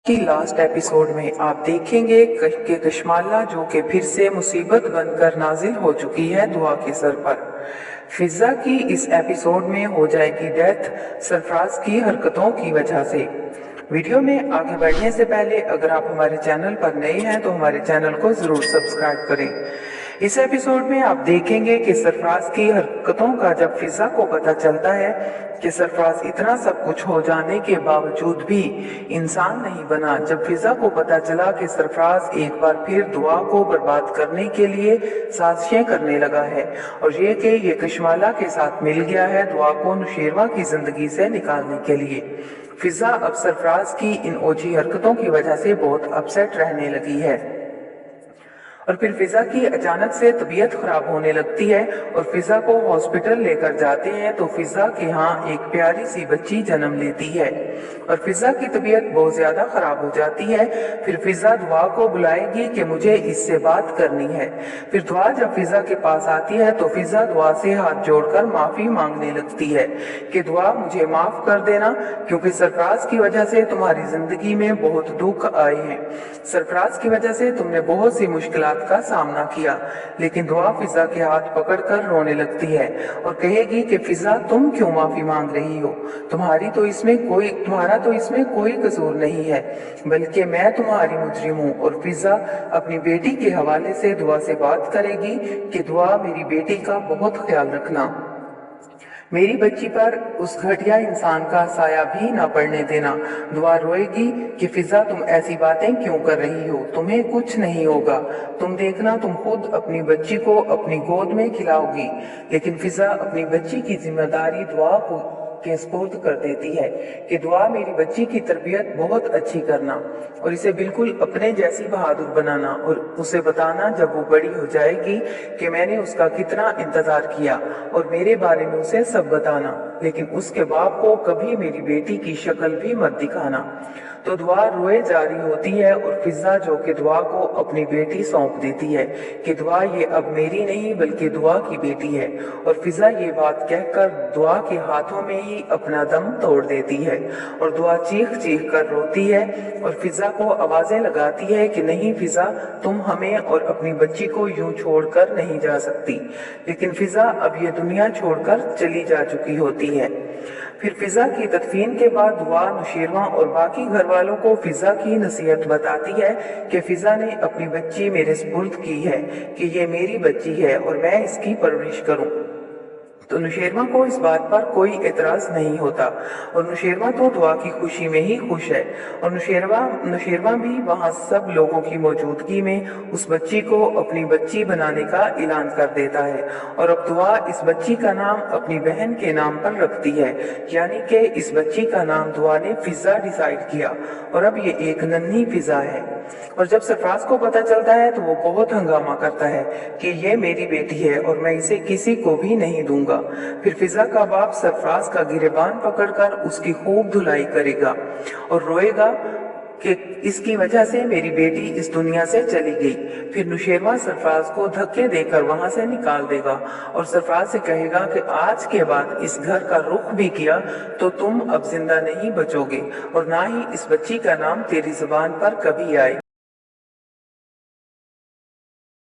की last episode में आप देखेंगे कि कशमाला जो कि फिर से मुसीबत बनकर नाजिल हो चुकी है दुआ के सर पर। फिजा की इस एपिसोड में हो जाएगी डेथ सरफराज की हरकतों की वजह से। वीडियो में आगे बढ़ने से पहले अगर आप हमारे चैनल पर नए हैं तो हमारे चैनल को जरूर सब्सक्राइब करें। इस एपिसोड में आप देखेंगे कि सरफराज की हरकतों का जब फिजा को पता चलता है कि सरफराज इतना सब कुछ हो जाने के बावजूद भी इंसान नहीं बना, जब फिजा को पता चला कि सरफराज एक बार फिर दुआ को बर्बाद करने के लिए साजिशें करने लगा है और ये कशमाला के साथ मिल गया है दुआ को नुशेरवा की जिंदगी से निकालने के लिए। फिजा अब सरफराज की इन ओछी हरकतों की वजह से बहुत अपसेट रहने लगी है और फिर फिजा की अचानक से तबीयत खराब होने लगती है और फिजा को हॉस्पिटल लेकर जाते हैं तो फिजा के यहाँ एक प्यारी सी बच्ची जन्म लेती है और फिजा की तबीयत बहुत ज्यादा खराब हो जाती है। फिर फिजा दुआ को बुलाएगी कि मुझे इससे बात करनी है। फिर दुआ जब फिजा के पास आती है तो फिजा दुआ से हाथ जोड़कर माफी मांगने लगती है कि दुआ मुझे माफ कर देना, क्योंकि सरफराज की वजह से तुम्हारी जिंदगी में बहुत दुख आए हैं, सरफराज की वजह से तुमने बहुत सी मुश्किलात का सामना किया। लेकिन दुआ फिजा के हाथ पकड़कर रोने लगती है और कहेगी कि फिजा तुम क्यों माफी मांग रही हो, तुम्हारा तो इसमें कोई कसूर नहीं है, बल्कि मैं तुम्हारी मुजरिम हूँ। और फिजा अपनी बेटी के हवाले से दुआ से बात करेगी कि दुआ मेरी बेटी का बहुत ख्याल रखना, मेरी बच्ची पर उस घटिया इंसान का साया भी ना पड़ने देना। दुआ रोएगी कि फिजा तुम ऐसी बातें क्यों कर रही हो, तुम्हें कुछ नहीं होगा, तुम देखना तुम खुद अपनी बच्ची को अपनी गोद में खिलाओगी। लेकिन फिजा अपनी बच्ची की जिम्मेदारी दुआ को के स्पुर्द कर देती है कि दुआ मेरी बच्ची की तरबियत बहुत अच्छी करना और इसे बिल्कुल अपने जैसी बहादुर बनाना और उसे बताना जब वो बड़ी हो जाएगी कि मैंने उसका कितना इंतजार किया और मेरे बारे में उसे सब बताना, लेकिन उसके बाप को कभी मेरी बेटी की शक्ल भी मत दिखाना। तो दुआ रोए जारी होती है और फिजा जो कि दुआ को अपनी बेटी सौंप देती है कि दुआ ये अब मेरी नहीं बल्कि दुआ की बेटी है। और फिजा ये बात कहकर दुआ के हाथों में ही अपना दम तोड़ देती है और दुआ चीख चीख कर रोती है और फिजा को आवाजें लगाती है कि नहीं फिजा, तुम हमें और अपनी बच्ची को यूं छोड़कर नहीं जा सकती। लेकिन फिजा अब ये दुनिया छोड़कर चली जा चुकी होती है। फिर फिजा की तदफीन के बाद दुआ नुशेरवा और बाकी घर वालों को फिजा की नसीहत बताती है कि फिजा ने अपनी बच्ची मेरे सुपुर्द की है कि ये मेरी बच्ची है और मैं इसकी परवरिश करूं। तो नुशेरवा को इस बात पर कोई एतराज नहीं होता और नुशेरवा तो दुआ की खुशी में ही खुश है और नुशेरवा भी वहां सब लोगों की मौजूदगी में उस बच्ची को अपनी बच्ची बनाने का ऐलान कर देता है और अब दुआ इस बच्ची का नाम अपनी बहन के नाम पर रखती है, यानी कि इस बच्ची का नाम दुआ ने फिजा डिसाइड किया और अब ये एक नन्ही फिजा है। और जब सरफराज को पता चलता है तो वो बहुत हंगामा करता है कि ये मेरी बेटी है और मैं इसे किसी को भी नहीं दूंगा। फिर फिजा का बाप सरफराज का गिरेबान पकड़कर उसकी खूब धुलाई करेगा और रोएगा कि इसकी वजह से मेरी बेटी इस दुनिया से चली गई। फिर नुशेरवा सरफराज को धक्के देकर वहां से निकाल देगा और सरफराज से कहेगा कि आज के बाद इस घर का रुख भी किया तो तुम अब जिंदा नहीं बचोगे और ना ही इस बच्ची का नाम तेरी जुबान पर कभी आए।